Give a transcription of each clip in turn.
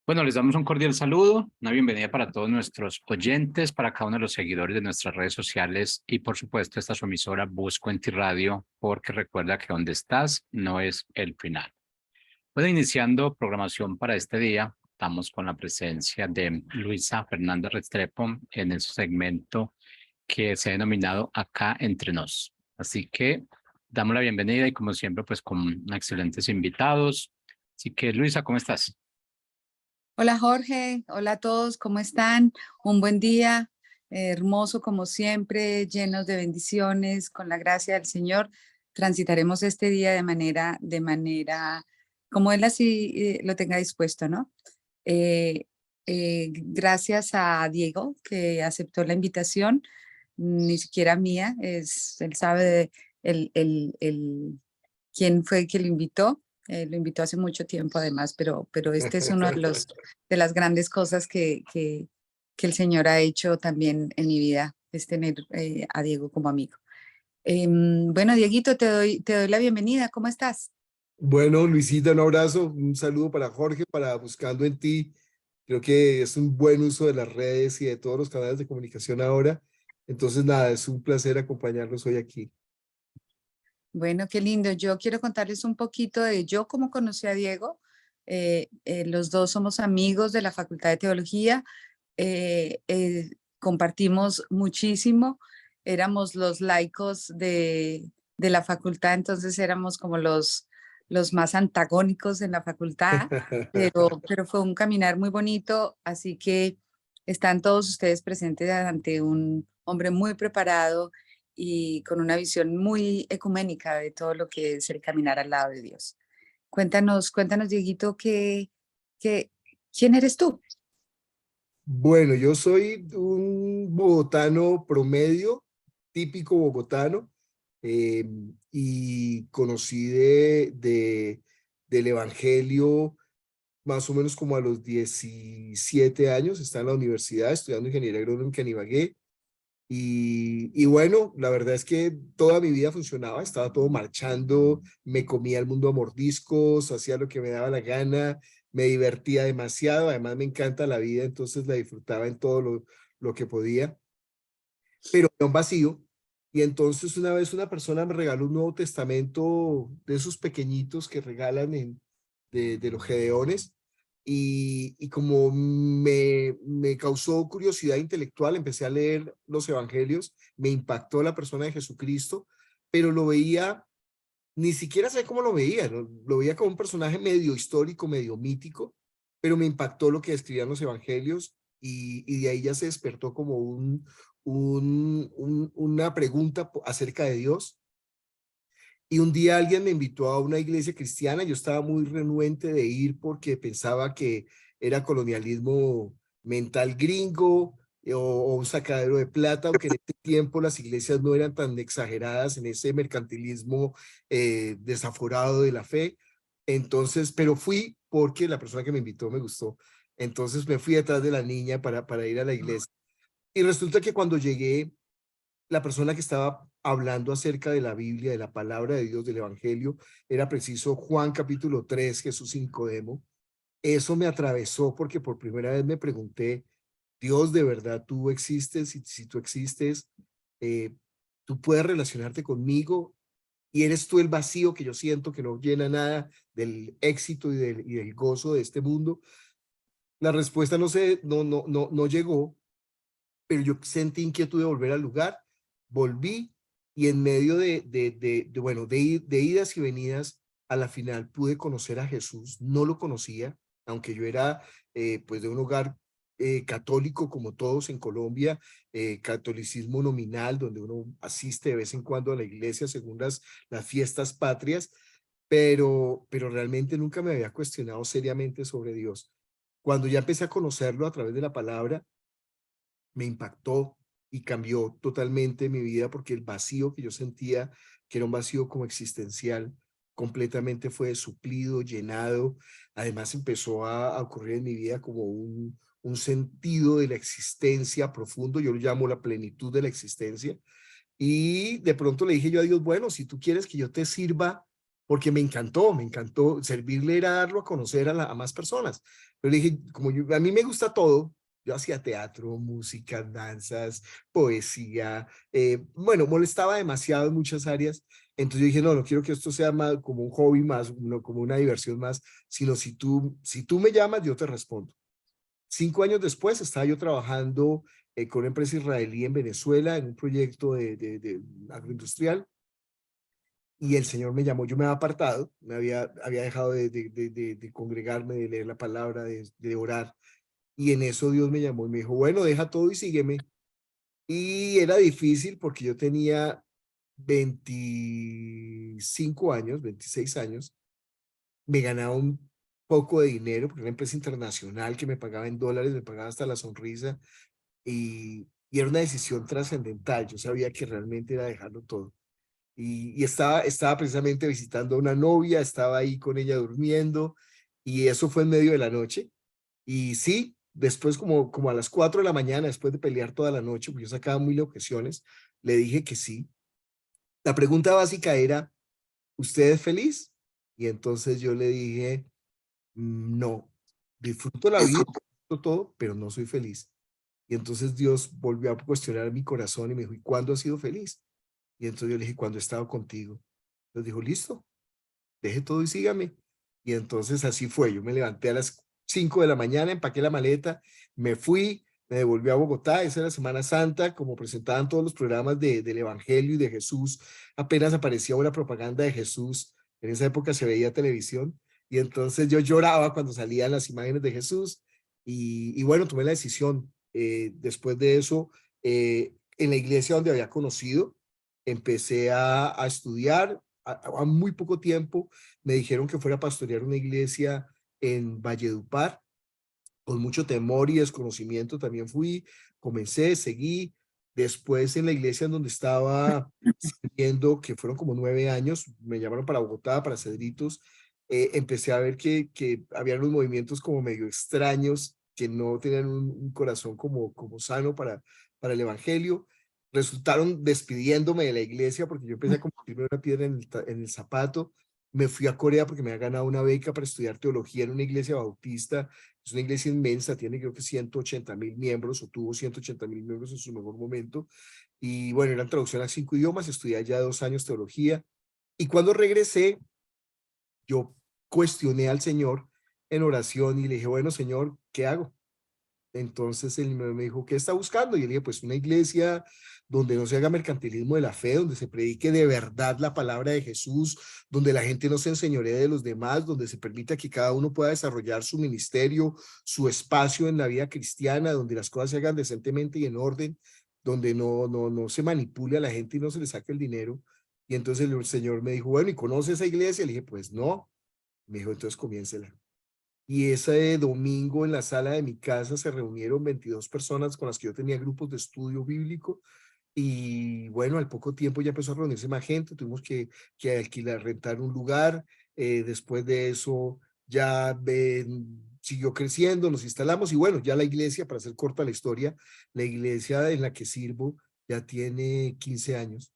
Bueno, les damos un cordial saludo, una bienvenida para todos nuestros oyentes, para cada uno de los seguidores de nuestras redes sociales y por supuesto esta su emisora Busco en Ti Radio, porque recuerda que donde estás no es el final. Bueno, iniciando programación para este día, estamos con la presencia de Luisa Fernanda Restrepo en el segmento que se ha denominado Acá Entre Nos. Así que damos la bienvenida y como siempre pues con excelentes invitados. Así que Luisa, ¿cómo estás? Hola Jorge, hola a todos, ¿cómo están? Un buen día, hermoso como siempre, llenos de bendiciones, con la gracia del Señor. Transitaremos este día de manera como Él así lo tenga dispuesto, ¿no? Eh, Gracias a Diego que aceptó la invitación, ni siquiera mía, él sabe quién fue el que lo invitó. Lo invitó hace mucho tiempo además, pero este es uno de las grandes cosas que el Señor ha hecho también en mi vida, es tener a Diego como amigo. Bueno, Dieguito, te doy la bienvenida. ¿Cómo estás? Bueno, Luisita, un abrazo, un saludo para Jorge, para Buscando en Ti. Creo que es un buen uso de las redes y de todos los canales de comunicación ahora. Entonces, nada, es un placer acompañarlos hoy aquí. Bueno, qué lindo. Yo quiero contarles un poquito de yo cómo conocí a Diego. Los dos somos amigos de la Facultad de Teología. Compartimos muchísimo. Éramos los laicos de la facultad, entonces éramos como los más antagónicos en la facultad, pero fue un caminar muy bonito, así que están todos ustedes presentes ante un hombre muy preparado y con una visión muy ecuménica de todo lo que es el caminar al lado de Dios. Cuéntanos, Dieguito, ¿quién eres tú? Bueno, yo soy un bogotano promedio, típico bogotano, y conocí del Evangelio más o menos como a los 17 años. Estaba en la universidad estudiando ingeniería agronómica en Ibagué. Y bueno, la verdad es que toda mi vida funcionaba, estaba todo marchando, me comía el mundo a mordiscos, hacía lo que me daba la gana, me divertía demasiado, además me encanta la vida, entonces la disfrutaba en todo lo que podía, pero era un vacío. Y entonces una vez una persona me regaló un Nuevo Testamento de esos pequeñitos que regalan de los Gedeones, y como me causó curiosidad intelectual, empecé a leer los evangelios, me impactó la persona de Jesucristo, pero lo veía, ni siquiera sé cómo lo veía, lo veía como un personaje medio histórico, medio mítico, pero me impactó lo que escribían los evangelios, y de ahí ya se despertó como una pregunta acerca de Dios. Y un día alguien me invitó a una iglesia cristiana. Yo estaba muy renuente de ir porque pensaba que era colonialismo mental gringo, o un sacadero de plata, aunque en este tiempo las iglesias no eran tan exageradas en ese mercantilismo desaforado de la fe. Entonces, pero fui porque la persona que me invitó me gustó. Entonces me fui detrás de la niña para ir a la iglesia. Y resulta que cuando llegué, la persona que estaba hablando acerca de la Biblia, de la palabra de Dios, del Evangelio, era preciso Juan capítulo 3, Jesús sin Nicodemo. Eso me atravesó porque por primera vez me pregunté: Dios, ¿de verdad tú existes? Y si tú existes, eh, tú puedes relacionarte conmigo, y eres tú el vacío que yo siento que no llena nada del éxito y del gozo de este mundo. La respuesta no llegó, pero yo sentí inquietud de volver al lugar. Volví, y en medio bueno, de idas y venidas, a la final pude conocer a Jesús. No lo conocía, aunque yo era pues de un hogar católico como todos en Colombia, catolicismo nominal, donde uno asiste de vez en cuando a la iglesia según las fiestas patrias, pero realmente nunca me había cuestionado seriamente sobre Dios. Cuando ya empecé a conocerlo a través de la palabra, me impactó y cambió totalmente mi vida, porque el vacío que yo sentía, que era un vacío como existencial, completamente fue suplido, llenado. Además empezó a ocurrir en mi vida como un sentido de la existencia profundo. Yo lo llamo la plenitud de la existencia. Y de pronto le dije yo a Dios: bueno, si tú quieres que yo te sirva porque me encantó, servirle era darlo a conocer a más personas. Pero le dije, a mí me gusta todo, yo hacía teatro, música, danzas, poesía, bueno, molestaba demasiado en muchas áreas, entonces yo dije, no quiero que esto sea más como un hobby más, no como una diversión más, sino si tú me llamas, yo te respondo. 5 años después estaba yo trabajando con una empresa israelí en Venezuela en un proyecto de agroindustrial y el Señor me llamó. Yo me había apartado, había dejado de congregarme, de leer la palabra, de orar, y en eso Dios me llamó y me dijo, bueno, deja todo y sígueme. Y era difícil porque yo tenía 25 años, 26 años, me ganaba un poco de dinero, porque era una empresa internacional que me pagaba en dólares, me pagaba hasta la sonrisa, y era una decisión trascendental. Yo sabía que realmente era dejarlo todo. Y estaba precisamente visitando a una novia, estaba ahí con ella durmiendo, y eso fue en medio de la noche. Y sí, después como a las 4 de la mañana, después de pelear toda la noche, porque yo sacaba mil objeciones, le dije que sí. La pregunta básica era, ¿usted es feliz? Y entonces yo le dije, no, disfruto la vida, disfruto todo, pero no soy feliz. Y entonces Dios volvió a cuestionar mi corazón y me dijo, ¿y cuándo has sido feliz? Y entonces yo le dije, cuando he estado contigo. Entonces dijo, listo, deje todo y sígame. Y entonces así fue. Yo me levanté a las 5 de la mañana, empaqué la maleta, me fui, me devolví a Bogotá. Esa era Semana Santa, como presentaban todos los programas del Evangelio y de Jesús. Apenas aparecía una propaganda de Jesús. En esa época se veía televisión. Y entonces yo lloraba cuando salían las imágenes de Jesús. Y bueno, tomé la decisión. Después de eso, en la iglesia donde había conocido, empecé a estudiar. A muy poco tiempo me dijeron que fuera a pastorear una iglesia en Valledupar. Con mucho temor y desconocimiento también fui, comencé, seguí. Después en la iglesia en donde estaba sirviendo, que fueron como 9 años, me llamaron para Bogotá, para Cedritos. Empecé a ver que había unos movimientos como medio extraños, que no tenían un corazón como sano para el evangelio. Resultaron despidiéndome de la iglesia porque yo empecé a convertirme una piedra en el zapato. Me fui a Corea porque me había ganado una beca para estudiar teología en una iglesia bautista. Es una iglesia inmensa, tiene creo que 180.000 miembros, o tuvo 180.000 miembros en su mejor momento. Y bueno, era traducción a 5 idiomas, estudié ya 2 años teología. Y cuando regresé, yo cuestioné al Señor en oración y le dije, bueno, Señor, ¿qué hago? Entonces él me dijo, ¿qué está buscando? Y yo le dije, pues una iglesia donde no se haga mercantilismo de la fe, donde se predique de verdad la palabra de Jesús, donde la gente no se enseñoree de los demás, donde se permita que cada uno pueda desarrollar su ministerio, su espacio en la vida cristiana, donde las cosas se hagan decentemente y en orden, donde no se manipule a la gente y no se le saque el dinero. Y entonces el Señor me dijo, bueno, ¿y conoce esa iglesia? Le dije, pues no. Me dijo, entonces comiéncela. Y ese domingo en la sala de mi casa se reunieron 22 personas con las que yo tenía grupos de estudio bíblico. Y bueno, al poco tiempo ya empezó a reunirse más gente, tuvimos que alquilar, rentar un lugar. Después de eso ya siguió creciendo, nos instalamos y bueno, ya la iglesia, para hacer corta la historia, la iglesia en la que sirvo ya tiene 15 años.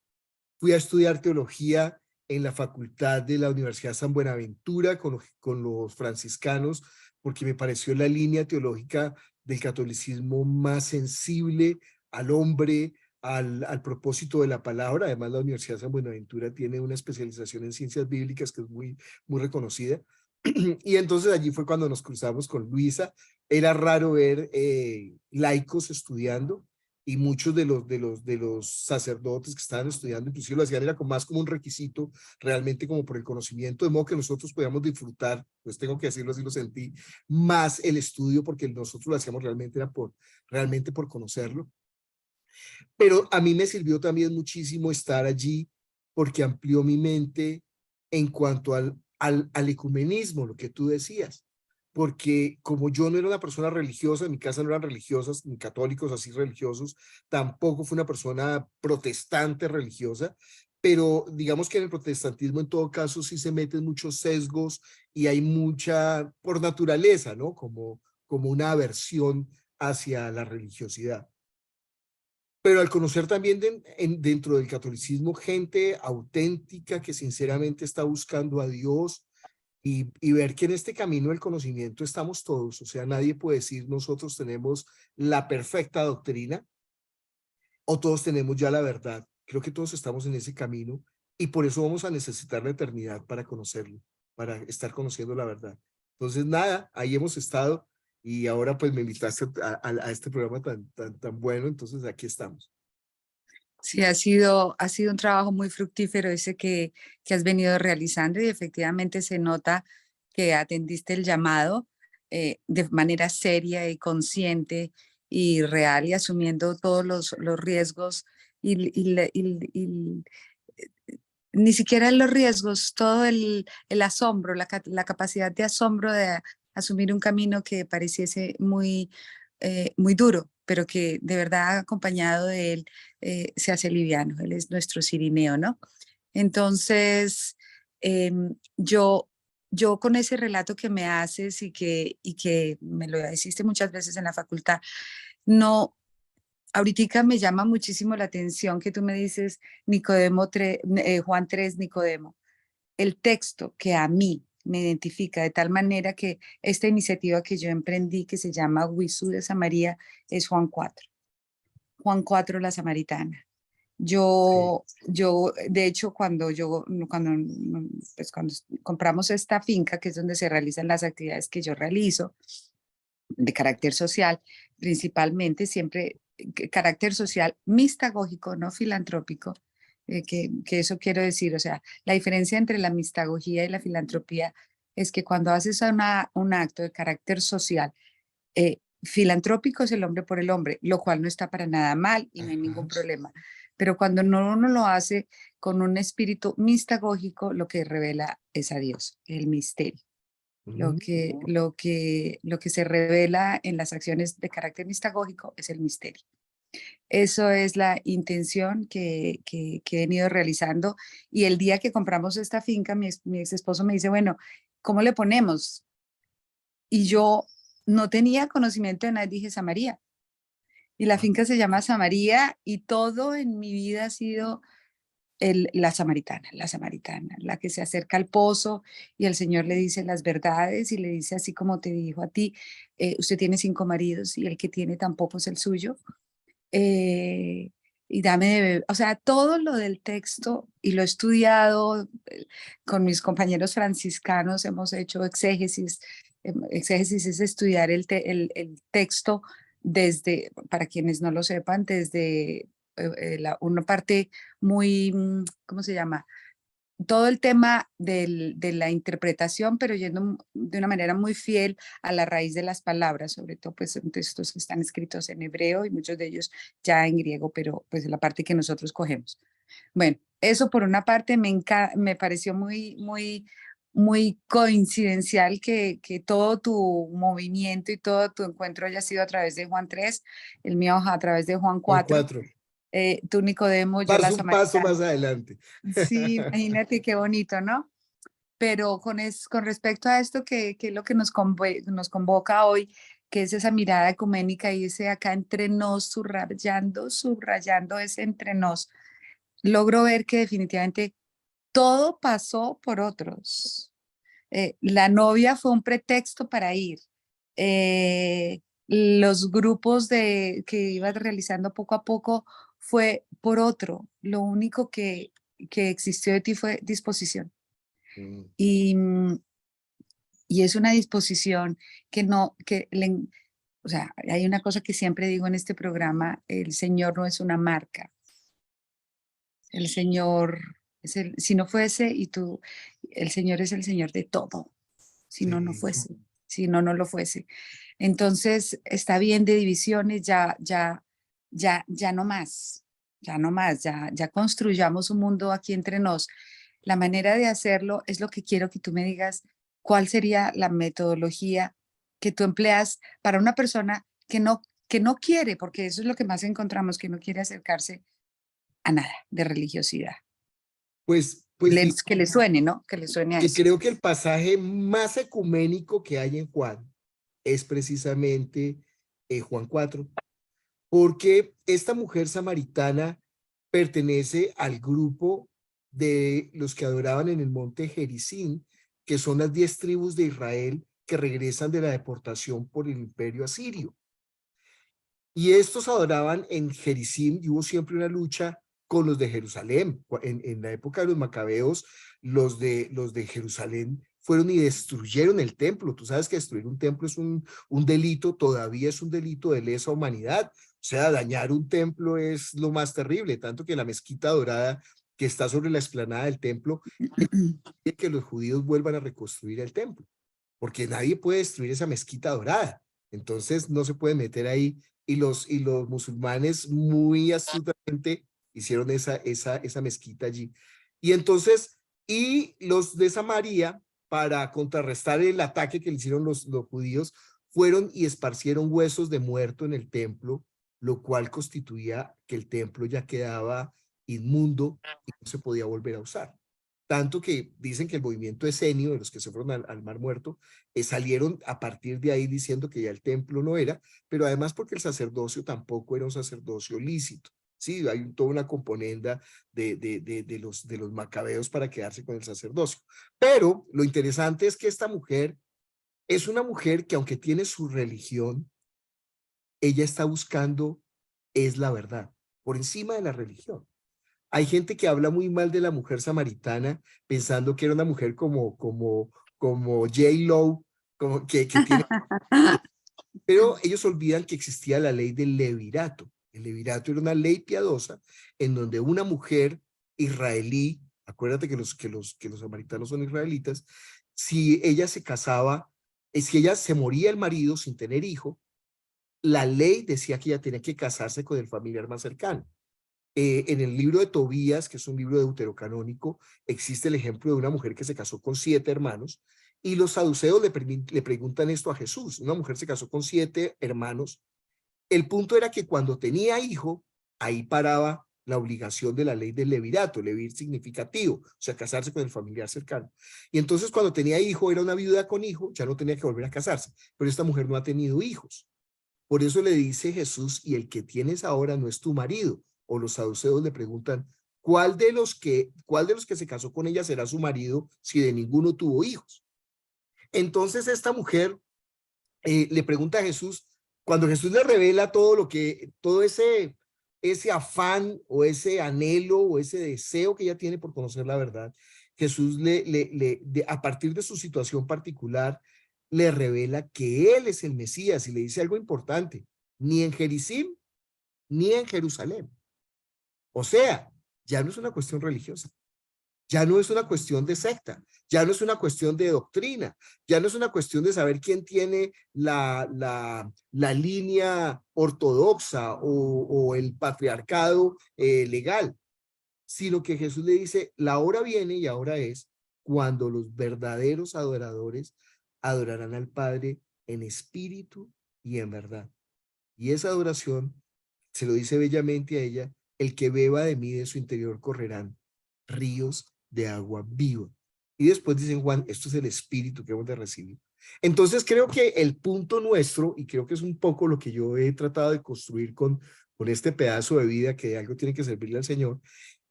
Fui a estudiar teología en la facultad de la Universidad San Buenaventura con los franciscanos, porque me pareció la línea teológica del catolicismo más sensible al hombre, al propósito de la palabra. Además, la Universidad San Buenaventura tiene una especialización en ciencias bíblicas que es muy reconocida. Y entonces allí fue cuando nos cruzamos con Luisa. Era raro ver laicos estudiando, y muchos de los sacerdotes que estaban estudiando, inclusive lo hacían era más como un requisito, realmente como por el conocimiento, de modo que nosotros podíamos disfrutar, pues tengo que decirlo así, lo sentí, más el estudio, porque nosotros lo hacíamos realmente por conocerlo. Pero a mí me sirvió también muchísimo estar allí, porque amplió mi mente en cuanto al ecumenismo, lo que tú decías. Porque como yo no era una persona religiosa, en mi casa no eran religiosas, ni católicos así religiosos, tampoco fue una persona protestante religiosa, pero digamos que en el protestantismo en todo caso sí se meten muchos sesgos y hay mucha, por naturaleza, ¿no? Como una aversión hacia la religiosidad. Pero al conocer también dentro del catolicismo gente auténtica que sinceramente está buscando a Dios y ver que en este camino del conocimiento estamos todos, o sea, nadie puede decir nosotros tenemos la perfecta doctrina o todos tenemos ya la verdad. Creo que todos estamos en ese camino y por eso vamos a necesitar la eternidad para conocerlo, para estar conociendo la verdad. Entonces, nada, ahí hemos estado y ahora pues me invitaste a este programa tan bueno, entonces aquí estamos. Sí, ha sido un trabajo muy fructífero ese que has venido realizando y efectivamente se nota que atendiste el llamado de manera seria y consciente y real y asumiendo todos los riesgos y ni siquiera los riesgos, todo el asombro, la capacidad de asombro de asumir un camino que pareciese muy duro, pero que de verdad acompañado de él se hace liviano. Él es nuestro Cirineo, ¿no? Entonces, yo con ese relato que me haces y que me lo hiciste muchas veces en la facultad, no, ahorita me llama muchísimo la atención que tú me dices Juan 3, Nicodemo, el texto que a mí me identifica de tal manera que esta iniciativa que yo emprendí, que se llama Wisú de Samaria, es Juan 4. Juan 4, la samaritana. Sí. Yo, de hecho, cuando compramos esta finca, que es donde se realizan las actividades que yo realizo, de carácter social, principalmente siempre carácter social mistagógico, no filantrópico, que eso quiero decir, o sea, la diferencia entre la mistagogía y la filantropía es que cuando haces un acto de carácter social, filantrópico es el hombre por el hombre, lo cual no está para nada mal y no hay ningún Ajá. problema. Pero cuando no uno lo hace con un espíritu mistagógico, lo que revela es a Dios, el misterio. Lo que se revela en las acciones de carácter mistagógico es el misterio. Eso es la intención que he venido realizando. Y el día que compramos esta finca, mi ex esposo me dice, bueno, ¿cómo le ponemos? Y yo no tenía conocimiento de nada, dije Samaría. Y la finca se llama Samaría y todo en mi vida ha sido la samaritana, la que se acerca al pozo y el Señor le dice las verdades y le dice así como te dijo a ti, usted tiene 5 maridos y el que tiene tampoco es el suyo. Y dame de beber. O sea, todo lo del texto y lo he estudiado con mis compañeros franciscanos, hemos hecho exégesis. Exégesis es estudiar el texto desde, para quienes no lo sepan, desde una parte muy, ¿cómo se llama? Todo el tema de la interpretación, pero yendo de una manera muy fiel a la raíz de las palabras, sobre todo pues en textos que están escritos en hebreo y muchos de ellos ya en griego, pero pues la parte que nosotros cogemos. Bueno, eso por una parte me pareció muy coincidencial que todo tu movimiento y todo tu encuentro haya sido a través de Juan 3, el mío a través de Juan Juan 4, 4. tú Nicodemo, yo la Un paso samaritana. más adelante. Sí, imagínate qué bonito, ¿no? Pero con respecto a esto que es lo que nos convoca hoy, que es esa mirada ecuménica y ese acá entre nos, subrayando ese entre nos, logro ver que definitivamente todo pasó por otros. La novia fue un pretexto para ir. Los grupos que ibas realizando poco a poco fue por otro. Lo único que existió de ti fue disposición. Mm. Y, y es una disposición que no, o sea, hay una cosa que siempre digo en este programa, el Señor no es una marca, el Señor si no fuese y tú, el Señor es el Señor de todo, si no, no Sí. fuese, si no, no lo fuese. Entonces, está bien de divisiones, ya no más, ya construyamos un mundo aquí entre nos. La manera de hacerlo es lo que quiero que tú me digas, cuál sería la metodología que tú empleas para una persona que no quiere, porque eso es lo que más encontramos, que no quiere acercarse a nada de religiosidad. Pues Que le suene, ¿no? Que le suene a que eso. creo que el pasaje más ecuménico que hay en Juan es precisamente Juan 4, porque esta mujer samaritana pertenece al grupo de los que adoraban en el monte Gerizim, que son las 10 tribus de Israel que regresan de la deportación por el imperio asirio. Y estos adoraban en Gerizim y hubo siempre una lucha con los de Jerusalén. En la época de los macabeos, los de Jerusalén fueron y destruyeron el templo. Tú sabes que destruir un templo es un delito, todavía es un delito de lesa humanidad. O sea, dañar un templo es lo más terrible, tanto que la mezquita dorada que está sobre la explanada del templo, es que los judíos vuelvan a reconstruir el templo, porque nadie puede destruir esa mezquita dorada. Entonces no se puede meter ahí y los musulmanes muy astutamente hicieron esa mezquita allí. Y entonces, y los de Samaria, para contrarrestar el ataque que le hicieron los judíos, fueron y esparcieron huesos de muerto en el templo, lo cual constituía que el templo ya quedaba inmundo y no se podía volver a usar. Tanto que dicen que el movimiento esenio, de los que se fueron al Mar Muerto, salieron a partir de ahí diciendo que ya el templo no era, pero además porque el sacerdocio tampoco era un sacerdocio lícito. Sí, hay toda una componenda de los macabeos para quedarse con el sacerdocio. Pero lo interesante es que esta mujer es una mujer que, aunque tiene su religión, ella está buscando es la verdad, por encima de la religión. Hay gente que habla muy mal de la mujer samaritana, pensando que era una mujer como J-Lo, como que tiene... Pero ellos olvidan que existía la ley del levirato. El levirato era una ley piadosa en donde una mujer israelí, acuérdate que los samaritanos son israelitas, si ella se casaba, si ella se moría el marido sin tener hijo, la ley decía que ella tenía que casarse con el familiar más cercano. En el libro de Tobías, que es un libro deuterocanónico, existe el ejemplo de una mujer que se casó con 7 hermanos, y los saduceos le preguntan esto a Jesús. Una mujer se casó con 7 hermanos. El punto era que cuando tenía hijo, ahí paraba la obligación de la ley del levirato. Levir significativo, o sea, casarse con el familiar cercano. Y entonces cuando tenía hijo, era una viuda con hijo, ya no tenía que volver a casarse. Pero esta mujer no ha tenido hijos. Por eso le dice Jesús, y el que tienes ahora no es tu marido. O los saduceos le preguntan, ¿cuál de los que se casó con ella será su marido si de ninguno tuvo hijos? Entonces esta mujer le pregunta a Jesús, cuando Jesús le revela todo ese afán o ese anhelo o ese deseo que ella tiene por conocer la verdad, Jesús a partir de su situación particular, le revela que él es el Mesías y le dice algo importante, ni en Gerizim ni en Jerusalén. O sea, ya no es una cuestión religiosa, ya no es una cuestión de secta, ya no es una cuestión de doctrina, ya no es una cuestión de saber quién tiene la línea ortodoxa o el patriarcado legal, sino que Jesús le dice, la hora viene y ahora es cuando los verdaderos adoradores adorarán al Padre en espíritu y en verdad. Y esa adoración, se lo dice bellamente a ella, el que beba de mí de su interior correrán ríos de agua viva. Y después dicen, Juan, esto es el espíritu que hemos de recibir. Entonces creo que el punto nuestro, y creo que es un poco lo que yo he tratado de construir con este pedazo de vida que algo tiene que servirle al Señor,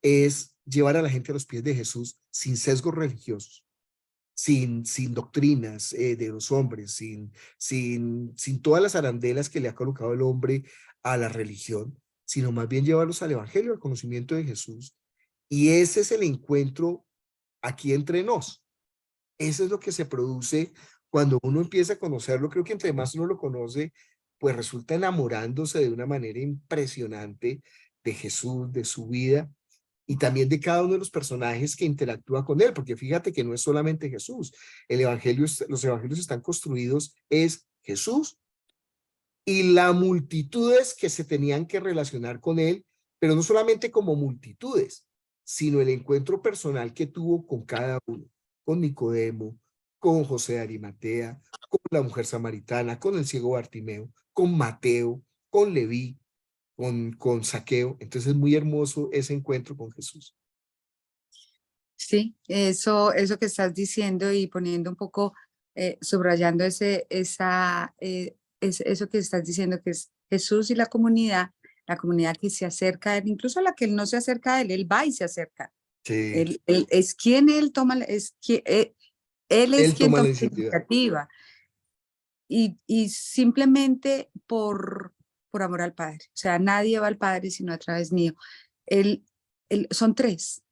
es llevar a la gente a los pies de Jesús sin sesgos religiosos, sin doctrinas de los hombres, sin todas las arandelas que le ha colocado el hombre a la religión, sino más bien llevarlos al evangelio, al conocimiento de Jesús. Y ese es el encuentro aquí entre nos. Eso es lo que se produce cuando uno empieza a conocerlo. Creo que entre más uno lo conoce, pues resulta enamorándose de una manera impresionante de Jesús, de su vida, y también de cada uno de los personajes que interactúa con él, porque fíjate que no es solamente Jesús. Los evangelios están construidos, es Jesús y las multitudes que se tenían que relacionar con él, pero no solamente como multitudes, sino el encuentro personal que tuvo con cada uno, con Nicodemo, con José de Arimatea, con la mujer samaritana, con el ciego Bartimeo, con Mateo, con Leví, con Zaqueo. Entonces es muy hermoso ese encuentro con Jesús. Sí, eso que estás diciendo y poniendo un poco, subrayando eso que estás diciendo que es Jesús y la comunidad que se acerca a él, incluso la que él no se acerca a él, él va y se acerca. Sí, Él es quien él toma, él es él quien toma la toma la iniciativa. iniciativa. Y simplemente por amor al Padre. O sea, nadie va al Padre sino a través mío. Son tres.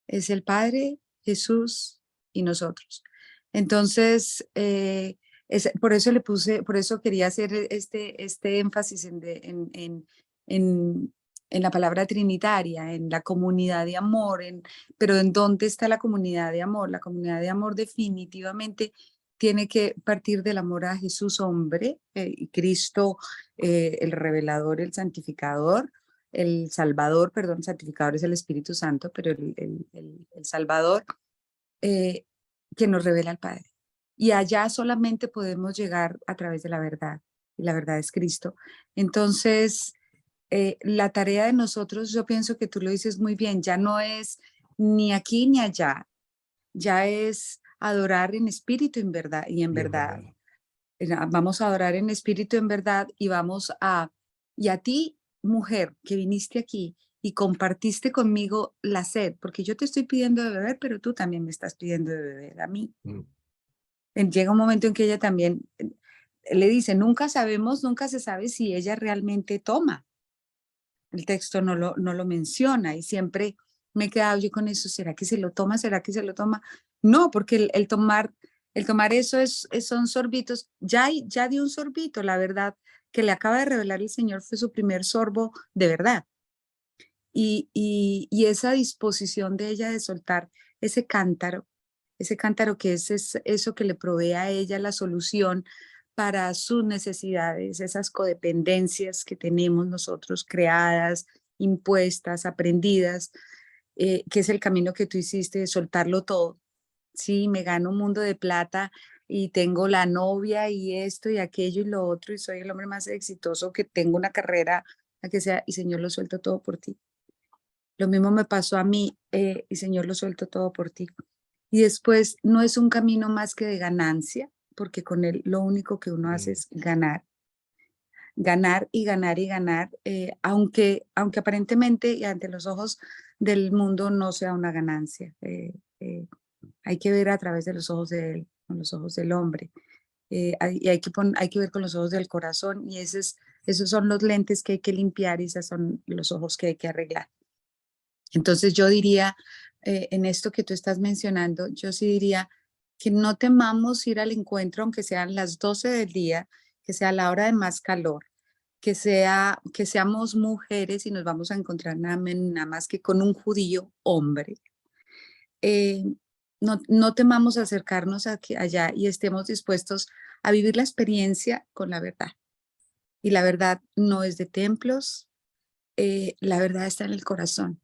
Es el Padre, Jesús y nosotros. Entonces, por eso quería hacer este énfasis en la palabra trinitaria, en la comunidad de amor, pero ¿en dónde está la comunidad de amor? La comunidad de amor definitivamente tiene que partir del amor a Jesús hombre, y Cristo, el revelador, el santificador, el Salvador, perdón, santificador es el Espíritu Santo, pero el Salvador, que nos revela al Padre. Y allá solamente podemos llegar a través de la verdad, y la verdad es Cristo. Entonces, la tarea de nosotros, yo pienso que tú lo dices muy bien, ya no es ni aquí ni allá, ya es adorar en espíritu en verdad, y en Bien, verdad. ¿verdad? Vamos a adorar en espíritu en verdad y a ti, mujer, que viniste aquí y compartiste conmigo la sed, porque yo te estoy pidiendo de beber, pero tú también me estás pidiendo de beber a mí. Mm. Llega un momento en que ella también le dice, nunca sabemos, nunca se sabe si ella realmente toma. El texto no lo menciona y siempre me he quedado yo con eso. ¿Será que se lo toma? ¿Será que se lo toma? No, porque el tomar eso son sorbitos. Ya dio un sorbito, la verdad, que le acaba de revelar el Señor fue su primer sorbo de verdad. Y esa disposición de ella de soltar ese cántaro que es eso que le provee a ella la solución para sus necesidades, esas codependencias que tenemos nosotros creadas, impuestas, aprendidas, que es el camino que tú hiciste de soltarlo todo. Sí, me gano un mundo de plata y tengo la novia y esto y aquello y lo otro y soy el hombre más exitoso que tengo una carrera, la que sea, y Señor, lo suelto todo por ti. Lo mismo me pasó a mí, y Señor, lo suelto todo por ti. Y después no es un camino más que de ganancia, porque con él lo único que uno hace Mm. es ganar, ganar y ganar y ganar, aunque aparentemente y ante los ojos del mundo no sea una ganancia. Hay que ver a través de los ojos de él, con los ojos del hombre. Y hay que ver con los ojos del corazón y esos son los lentes que hay que limpiar y esos son los ojos que hay que arreglar. Entonces yo diría, en esto que tú estás mencionando, yo sí diría que no temamos ir al encuentro, aunque sean las 12 del día, que sea la hora de más calor, que seamos mujeres y nos vamos a encontrar nada más que con un judío hombre. Eh, no temamos acercarnos allá y estemos dispuestos a vivir la experiencia con la verdad. Y la verdad no es de templos, la verdad está en el corazón.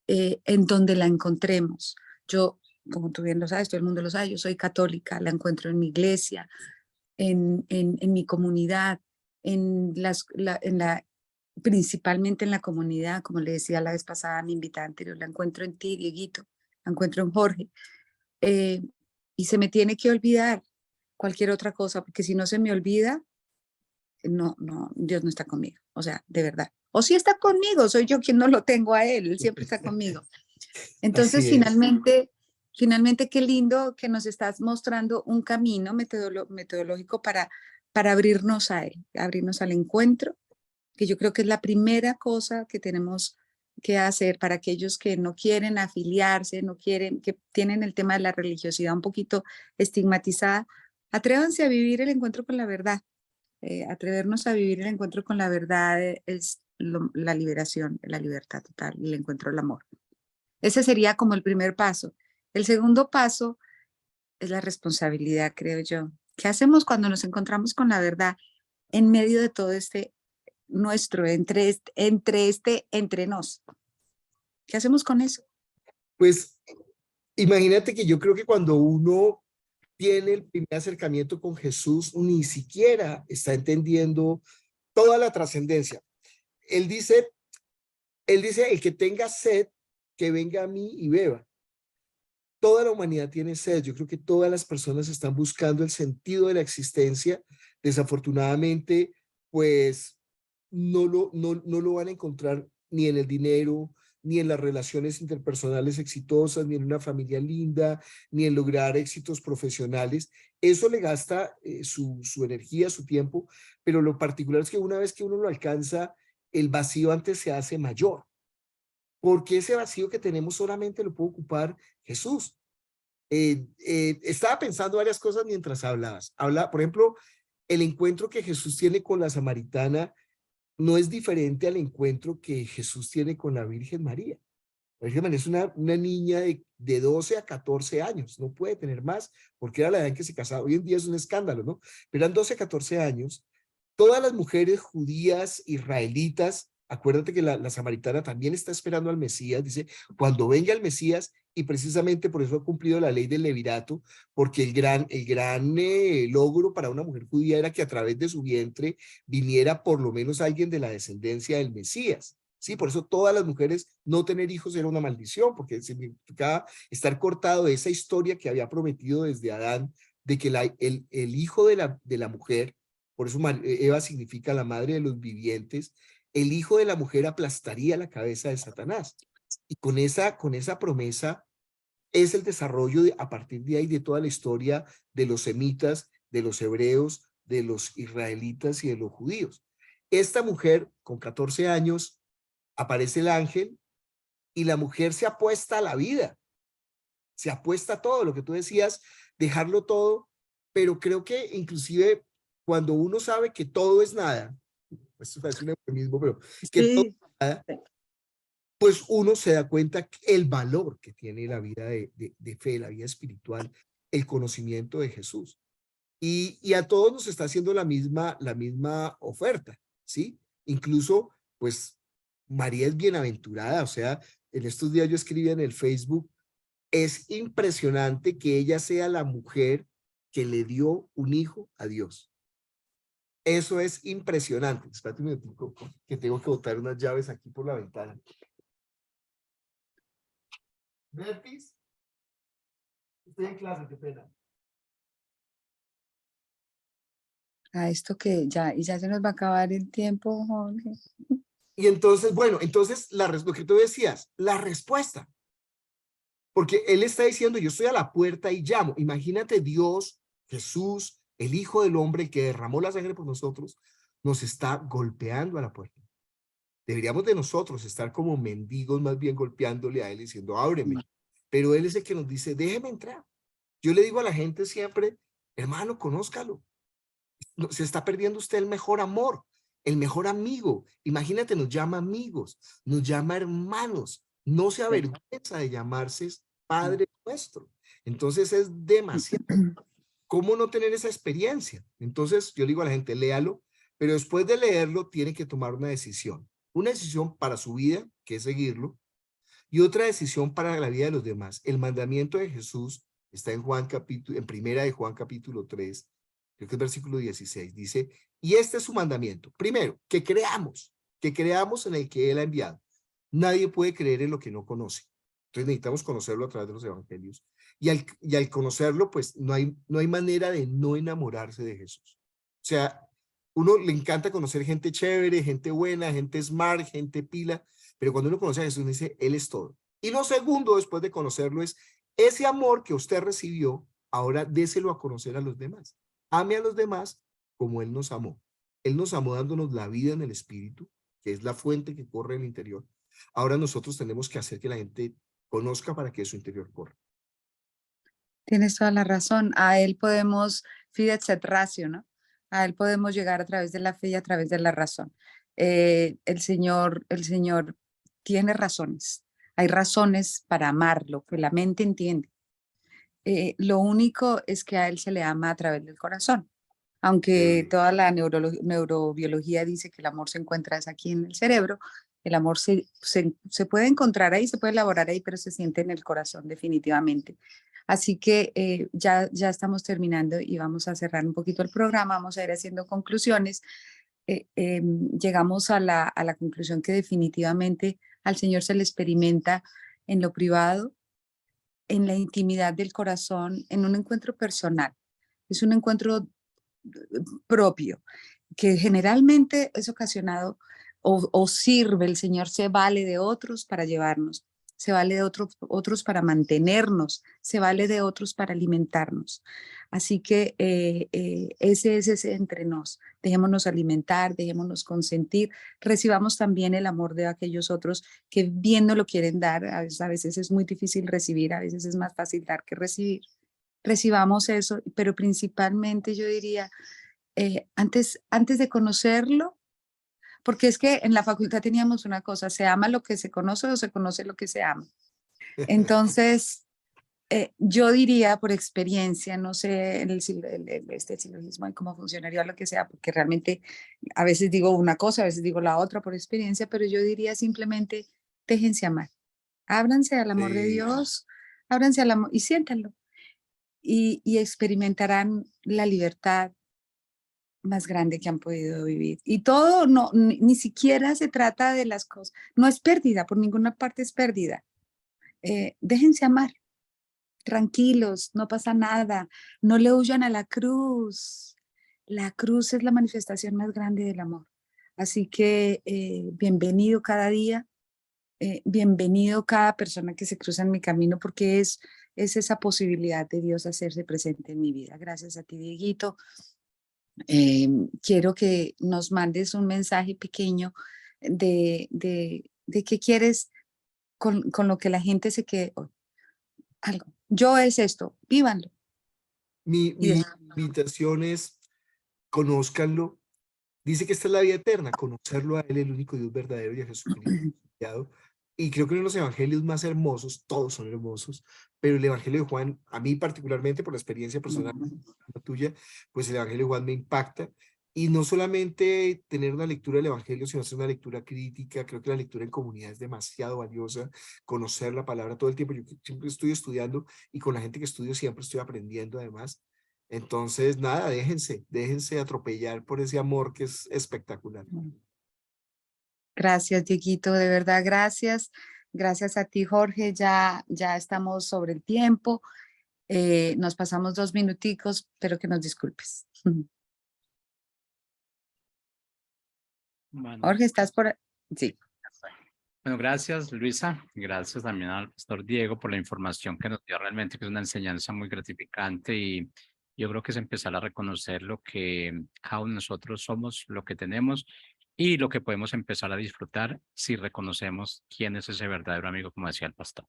En donde la encontremos. Yo, como tú bien lo sabes, todo el mundo lo sabe, yo soy católica, la encuentro en mi iglesia, en mi comunidad, principalmente en la comunidad, como le decía la vez pasada a mi invitada anterior, la encuentro en ti, Dieguito, la encuentro en Jorge. eh, y se me tiene que olvidar cualquier otra cosa, porque si no se me olvida, Dios no está conmigo, o sea, de verdad. O sí está conmigo, soy yo quien no lo tengo a él siempre está conmigo. Entonces, Así es. finalmente, qué lindo que nos estás mostrando un camino metodológico para abrirnos a él, abrirnos al encuentro, que yo creo que es la primera cosa que tenemos que hacer para aquellos que no quieren afiliarse, no quieren, que tienen el tema de la religiosidad un poquito estigmatizada. Atrévanse a vivir el encuentro con la verdad. Atrevernos a vivir el encuentro con la verdad es la liberación, la libertad total, el encuentro del amor. Ese sería como el primer paso. El segundo paso es la responsabilidad, creo yo. ¿Qué hacemos cuando nos encontramos con la verdad en medio de todo entre nos? ¿Qué hacemos con eso? Pues imagínate que yo creo que cuando uno tiene el primer acercamiento con Jesús, ni siquiera está entendiendo toda la trascendencia. Él dice, el que tenga sed, que venga a mí y beba. Toda la humanidad tiene sed. Yo creo que todas las personas están buscando el sentido de la existencia. Desafortunadamente, pues no lo van a encontrar ni en el dinero, ni en las relaciones interpersonales exitosas, ni en una familia linda, ni en lograr éxitos profesionales. Eso le gasta su energía, su tiempo, pero lo particular es que una vez que uno lo alcanza, el vacío antes se hace mayor, porque ese vacío que tenemos solamente lo puede ocupar Jesús. Estaba pensando varias cosas mientras hablabas. Por ejemplo, el encuentro que Jesús tiene con la samaritana no es diferente al encuentro que Jesús tiene con la Virgen María. La Virgen María es una niña de 12 a 14 años, no puede tener más, porque era la edad en que se casaba. Hoy en día es un escándalo, ¿no? Pero eran 12 a 14 años. Todas las mujeres judías, israelitas, acuérdate que la samaritana también está esperando al Mesías, dice, cuando venga el Mesías, y precisamente por eso ha cumplido la ley del levirato, porque el gran logro para una mujer judía era que a través de su vientre viniera por lo menos alguien de la descendencia del Mesías. Sí, por eso todas las mujeres no tener hijos era una maldición, porque significaba estar cortado de esa historia que había prometido desde Adán, de que el hijo de la mujer, por eso Eva significa la madre de los vivientes, el hijo de la mujer aplastaría la cabeza de Satanás. Y con esa promesa es el desarrollo a partir de ahí de toda la historia de los semitas, de los hebreos, de los israelitas y de los judíos. Esta mujer con 14 años aparece el ángel y la mujer se apuesta a la vida, se apuesta a todo, lo que tú decías, dejarlo todo, pero creo que inclusive cuando uno sabe que todo es nada, esto parece un eufemismo, pero que todo es nada, pues uno se da cuenta el valor que tiene la vida de fe, la vida espiritual, el conocimiento de Jesús. Y a todos nos está haciendo la misma oferta, ¿sí? Incluso, pues, María es bienaventurada, o sea, en estos días yo escribí en el Facebook, es impresionante que ella sea la mujer que le dio un hijo a Dios. Eso es impresionante. Espérate un minutico, que tengo que botar unas llaves aquí por la ventana. Bertis, estoy en clase, qué pena. A esto que ya se nos va a acabar el tiempo, Jorge. Y entonces, bueno, entonces lo que tú decías, la respuesta. Porque él está diciendo, yo estoy a la puerta y llamo. Imagínate Dios, Jesús, el Hijo del Hombre que derramó la sangre por nosotros, nos está golpeando a la puerta. Deberíamos de nosotros estar como mendigos más bien golpeándole a él diciendo, ábreme. Pero él es el que nos dice, déjeme entrar. Yo le digo a la gente siempre, hermano, conózcalo. Se está perdiendo usted el mejor amor, el mejor amigo. Imagínate, nos llama amigos, nos llama hermanos. No se avergüenza de llamarse Padre nuestro. Entonces es demasiado. ¿Cómo no tener esa experiencia? Entonces yo digo a la gente, léalo, pero después de leerlo tiene que tomar una decisión. Una decisión para su vida, que es seguirlo, y otra decisión para la vida de los demás. El mandamiento de Jesús está en primera de Juan capítulo 3, creo que es versículo 16, dice, y este es su mandamiento. Primero, que creamos en el que Él ha enviado. Nadie puede creer en lo que no conoce. Entonces necesitamos conocerlo a través de los evangelios. Y al conocerlo, pues no hay manera de no enamorarse de Jesús. O sea, uno le encanta conocer gente chévere, gente buena, gente smart, gente pila, pero cuando uno conoce a Jesús dice, Él es todo. Y lo segundo, después de conocerlo, es ese amor que usted recibió, ahora déselo a conocer a los demás. Ame a los demás como Él nos amó. Él nos amó dándonos la vida en el Espíritu, que es la fuente que corre en el interior. Ahora nosotros tenemos que hacer que la gente conozca para que su interior corra. Tienes toda la razón. A Él podemos, fidet et ratio, ¿no? A Él podemos llegar a través de la fe y a través de la razón. El Señor tiene razones. Hay razones para amarlo, que la mente entiende. Lo único es que a Él se le ama a través del corazón. Aunque toda la neurobiología dice que el amor se encuentra es aquí en el cerebro, el amor se puede encontrar ahí, se puede elaborar ahí, pero se siente en el corazón definitivamente. Así que ya estamos terminando y vamos a cerrar un poquito el programa, vamos a ir haciendo conclusiones. Llegamos a la conclusión que definitivamente al Señor se le experimenta en lo privado, en la intimidad del corazón, en un encuentro personal. Es un encuentro propio. que generalmente es ocasionado o sirve, el Señor se vale de otros para llevarnos, se vale de otros para mantenernos, se vale de otros para alimentarnos. Así que ese es ese entre nos. Dejémonos alimentar, dejémonos consentir, recibamos también el amor de aquellos otros que bien no lo quieren dar. A veces es muy difícil recibir, a veces es más fácil dar que recibir. Recibamos eso, pero principalmente yo diría, antes de conocerlo, porque es que en la facultad teníamos una cosa, se ama lo que se conoce o se conoce lo que se ama. Entonces, yo diría por experiencia, no sé este silogismo y cómo funcionaría lo que sea, porque realmente a veces digo una cosa, a veces digo la otra por experiencia, pero yo diría simplemente, déjense amar, ábranse al amor de Sí. Dios, ábranse al amor y siéntanlo. Y experimentarán la libertad más grande que han podido vivir. Y todo, no, ni siquiera se trata de las cosas, no es pérdida, por ninguna parte es pérdida. Déjense amar, tranquilos, no pasa nada, no le huyan a la cruz. La cruz es la manifestación más grande del amor. Así que bienvenido cada día, bienvenido cada persona que se cruza en mi camino, porque es esa posibilidad de Dios hacerse presente en mi vida. Gracias a ti, Dieguito. Quiero que nos mandes un mensaje pequeño de qué quieres con lo que la gente se quede. Algo. Yo es esto, vívanlo. Mi Y invitación es, conózcanlo. Dice que esta es la vida eterna, conocerlo a Él, el único Dios verdadero, y a Jesucristo enviado. Y creo que uno de los evangelios más hermosos, todos son hermosos, pero el evangelio de Juan, a mí particularmente por la experiencia personal la tuya, pues el evangelio de Juan me impacta. Y no solamente tener una lectura del evangelio, sino hacer una lectura crítica. Creo que la lectura en comunidad es demasiado valiosa, conocer la palabra todo el tiempo. Yo siempre estoy estudiando y con la gente que estudio siempre estoy aprendiendo además. Entonces, nada, déjense atropellar por ese amor que es espectacular. gracias, Dieguito, de verdad, gracias. Gracias a ti, Jorge. Ya estamos sobre el tiempo. Nos pasamos 2 minuticos, pero que nos disculpes. Bueno, Jorge, ¿estás por ahí? Sí. bueno, gracias Luisa, gracias también al pastor Diego por la información que nos dio realmente, que es una enseñanza muy gratificante y yo creo que es empezar a reconocer lo que cada uno de nosotros somos, lo que tenemos y lo que podemos empezar a disfrutar si reconocemos quién es ese verdadero amigo, como decía el pastor.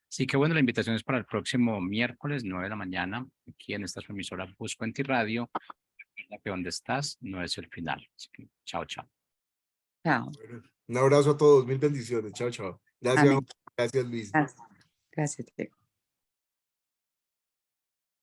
Así que bueno, la invitación es para el próximo miércoles, 9 de la mañana, aquí en esta su emisora Busco en Ti Radio. Recuerda que donde estás no es el final. Así que, chao, chao. Chao. Bueno, un abrazo a todos, mil bendiciones. Chao, chao. Gracias, Amén. gracias Luis. Gracias. Gracias, Diego.